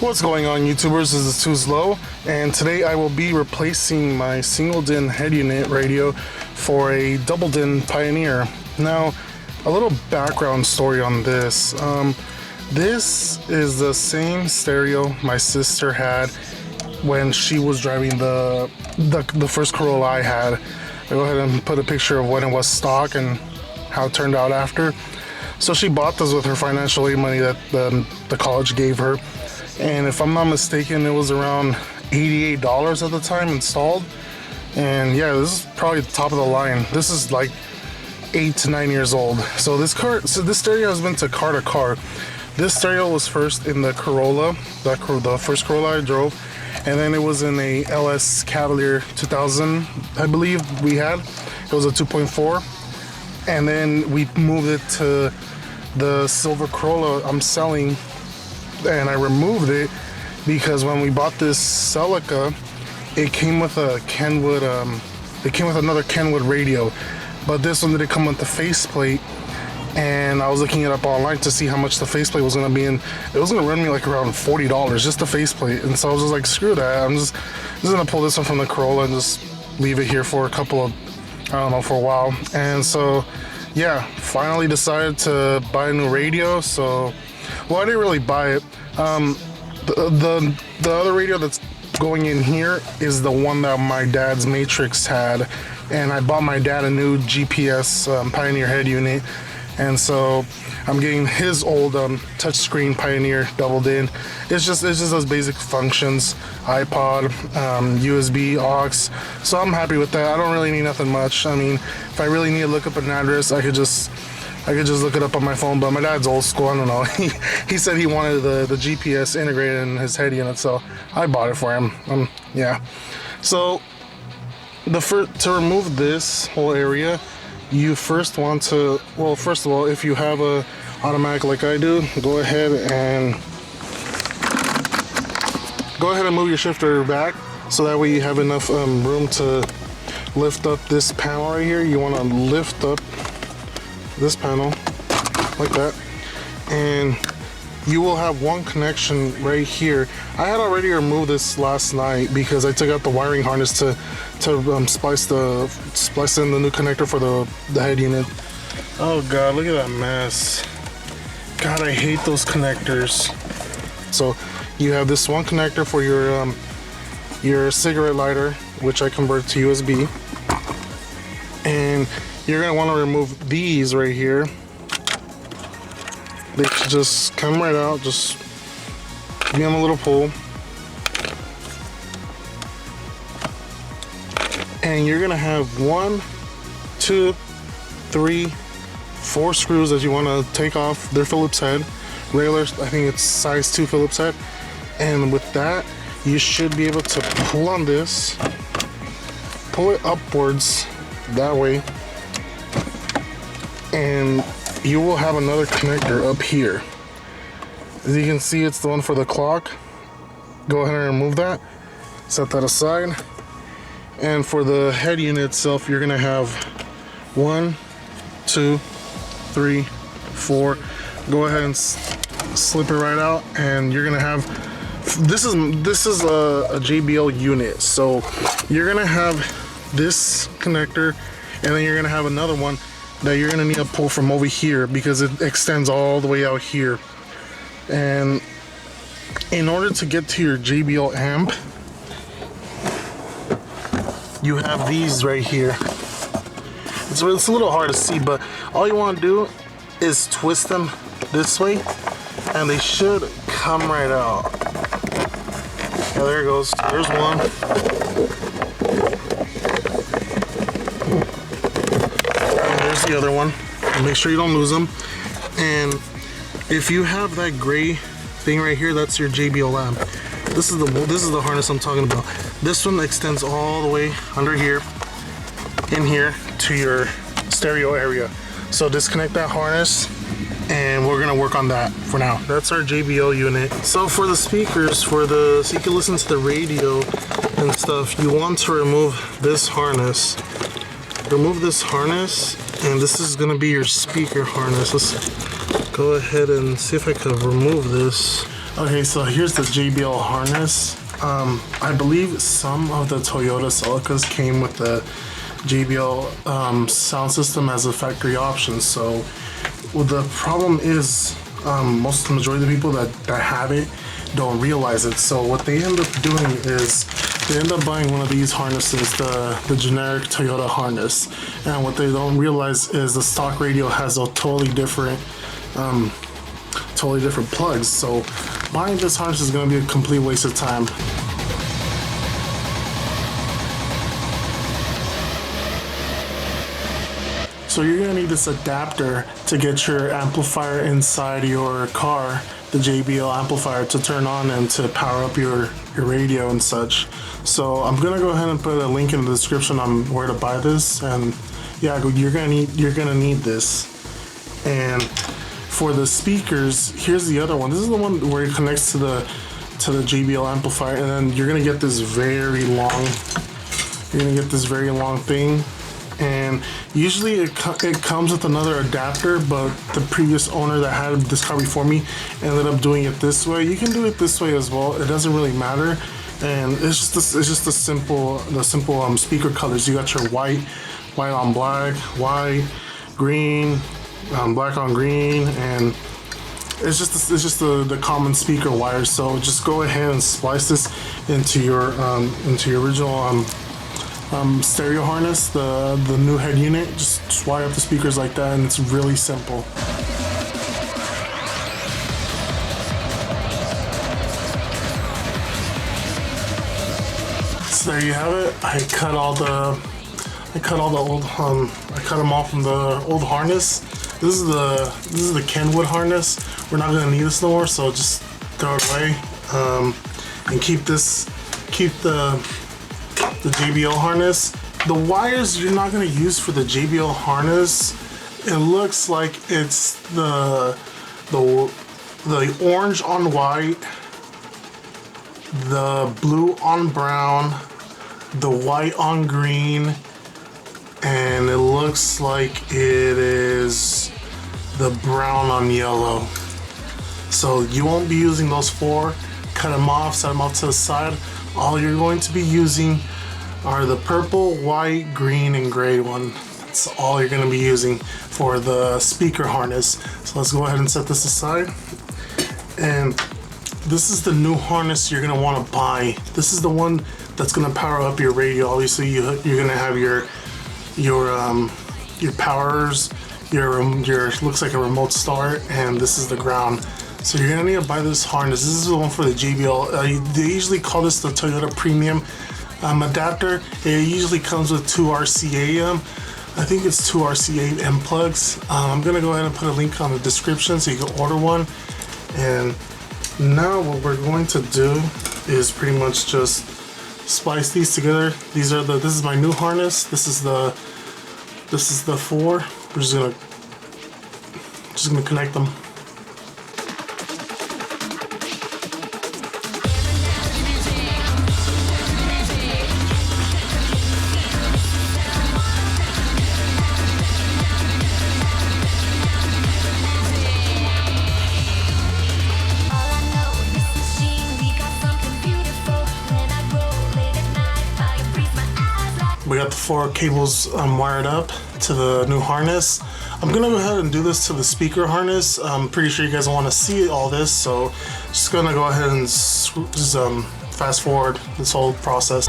What's going on, YouTubers? This is Too Slow, and today I will be replacing my single DIN head unit radio for a double DIN Pioneer. Now, a little background story on this. This is the same stereo my sister had when she was driving the first Corolla I had. I'll go ahead and put a picture of when it was stock and how it turned out after. So she bought this with her financial aid money that the college gave her. And if I'm not mistaken, it was around $88 at the time installed. And yeah, this is probably the top of the line. This is like 8 to 9 years old. So this stereo has been to car. This stereo was first in the Corolla, the first Corolla I drove, and then it was in a LS Cavalier 2000, I believe we had. It was a 2.4, and then we moved it to the silver Corolla I'm selling. And I removed it because when we bought this Celica, it came with a Kenwood, it came with another Kenwood radio, but this one didn't come with the faceplate. And I was looking it up online to see how much the faceplate was gonna be, and it was gonna run me like around $40, just the faceplate. And so I was just like, screw that, I'm just gonna pull this one from the Corolla and just leave it here for a couple of, I don't know, for a while. And so yeah, finally decided to buy a new radio. So, well, I didn't really buy it. The other radio that's going in here is the one that my dad's Matrix had, and I bought my dad a new GPS Pioneer head unit, and so I'm getting his old touchscreen Pioneer double DIN. It's just those basic functions: iPod, USB, aux. So I'm happy with that. I don't really need nothing much. I mean, if I really need to look up an address, I could just look it up on my phone. But my dad's old school. I don't know. He said he wanted the GPS integrated in his head unit, so I bought it for him. Yeah. So to remove this whole area, you first want to, well, first of all, if you have a automatic like I do, go ahead and move your shifter back, so that way you have enough room to lift up this panel right here. You want to lift up this panel like that, and you will have one connection right here. I had already removed this last night because I took out the wiring harness to splice in the new connector for the head unit. Oh god, look at that mess. God, I hate those connectors. So you have this one connector for your cigarette lighter, which I convert to USB, and you're gonna want to remove these right here. They should just come right out. Just give them a little pull, and you're gonna have 1, 2, 3, 4 screws that you want to take off their Phillips head. Regular, I think it's size 2 Phillips head. And with that, you should be able to pull on this, pull it upwards that way, and you will have another connector up here. As you can see, it's the one for the clock. Go ahead and remove that, set that aside. And for the head unit itself, you're gonna have 1, 2, 3, 4. Go ahead and slip it right out, and you're gonna have, this is a JBL unit, so you're gonna have this connector, and then you're gonna have another one that you're gonna need to pull from over here because it extends all the way out here. And in order to get to your JBL amp, you have these right here. It's a little hard to see, but all you want to do is twist them this way, and they should come right out. Yeah, there it goes. There's one. There's the other one. Make sure you don't lose them. And if you have that gray thing right here, that's your JBL lamp. This is the harness I'm talking about. This one extends all the way under here, in here, to your stereo area. So disconnect that harness, and we're gonna work on that for now. That's our JBL unit. So for the speakers, so you can listen to the radio and stuff, you want to remove this harness. Remove this harness, and this is gonna be your speaker harness. Let's go ahead and see if I can remove this. Okay, so here's the JBL harness. I believe some of the Toyota Celicas came with the JBL sound system as a factory option. So well, the problem is most of the majority of the people that have it don't realize it. So what they end up doing is they end up buying one of these harnesses, the generic Toyota harness. And what they don't realize is the stock radio has a totally different plugs. So buying this harness is going to be a complete waste of time. So you're going to need this adapter to get your amplifier inside your car, the JBL amplifier, to turn on and to power up your radio and such. So I'm going to go ahead and put a link in the description on where to buy this, and yeah, you're going to need this. And for the speakers, here's the other one. This is the one where it connects to the JBL amplifier, and then you're gonna get this very long. Thing, and usually it comes with another adapter. But the previous owner that had this car before me ended up doing it this way. You can do it this way as well. It doesn't really matter, and it's just the simple speaker colors. You got your white on black, white, green. Black on green, and it's just the common speaker wires. So just go ahead and splice this into your original stereo harness, the new head unit. Just wire up the speakers like that, and it's really simple. So there you have it. I cut them off from the old harness. This is the Kenwood harness. We're not gonna need this no more, so just throw it away. And keep the JBL harness. The wires you're not gonna use for the JBL harness, it looks like it's the orange on white, the blue on brown, the white on green, and it looks like it is the brown on yellow. So you won't be using those four. Cut them off, set them off to the side. All you're going to be using are the purple, white, green, and gray one. That's all you're going to be using for the speaker harness. So let's go ahead and set this aside. And this is the new harness you're going to want to buy. This is the one that's going to power up your radio. Obviously you're going to have your powers, your looks like a remote start, and this is the ground. So you're gonna need to buy this harness. This is the one for the JBL. They usually call this the Toyota Premium adapter. It usually comes with 2 RCA. I think it's 2 RCA M plugs. I'm gonna go ahead and put a link on the description so you can order one. And now what we're going to do is pretty much just splice these together. This is my new harness. This is the 4. We're just gonna connect them. We got the 4 cables wired up to the new harness. I'm gonna go ahead and do this to the speaker harness. I'm pretty sure you guys want to see all this, so just gonna go ahead and just fast forward this whole process.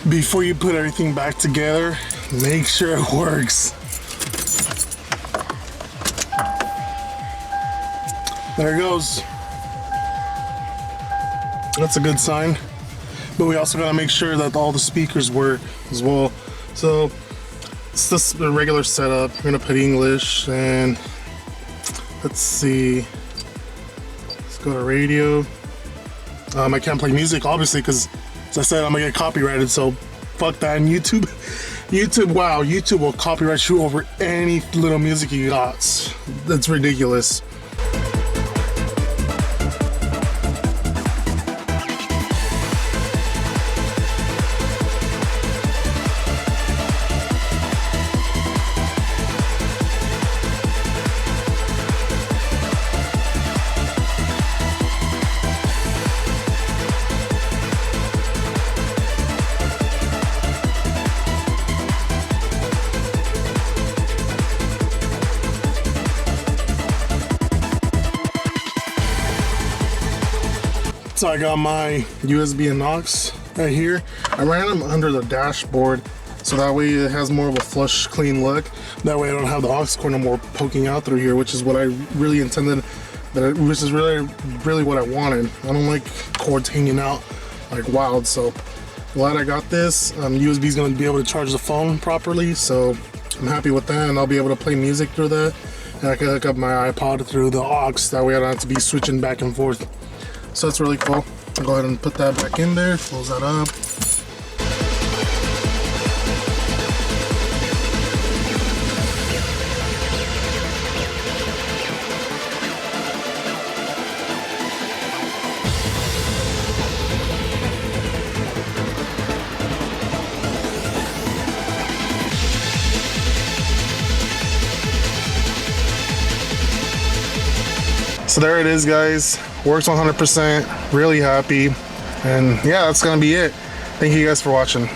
before you put everything back together, make sure it works. There it goes. That's a good sign. But we also gotta make sure that all the speakers work as well. So it's just a regular setup. We're gonna put English, and let's see. Let's go to radio. I can't play music, obviously, because as I said, I'm gonna get copyrighted, so fuck that. And YouTube, wow, YouTube will copyright you over any little music you got. That's ridiculous. So I got my USB and aux right here. I ran them under the dashboard so that way it has more of a flush, clean look. That way I don't have the aux cord no more poking out through here, which is what I really intended, which is really what I wanted. I don't like cords hanging out like wild, so glad I got this. USB is going to be able to charge the phone properly, so I'm happy with that, and I'll be able to play music through that. And I can hook up my iPod through the aux, that way I don't have to be switching back and forth. So that's really cool. I'll go ahead and put that back in there, close that up. So there it is, guys. Works 100%, really happy. And yeah, that's gonna be it. Thank you guys for watching.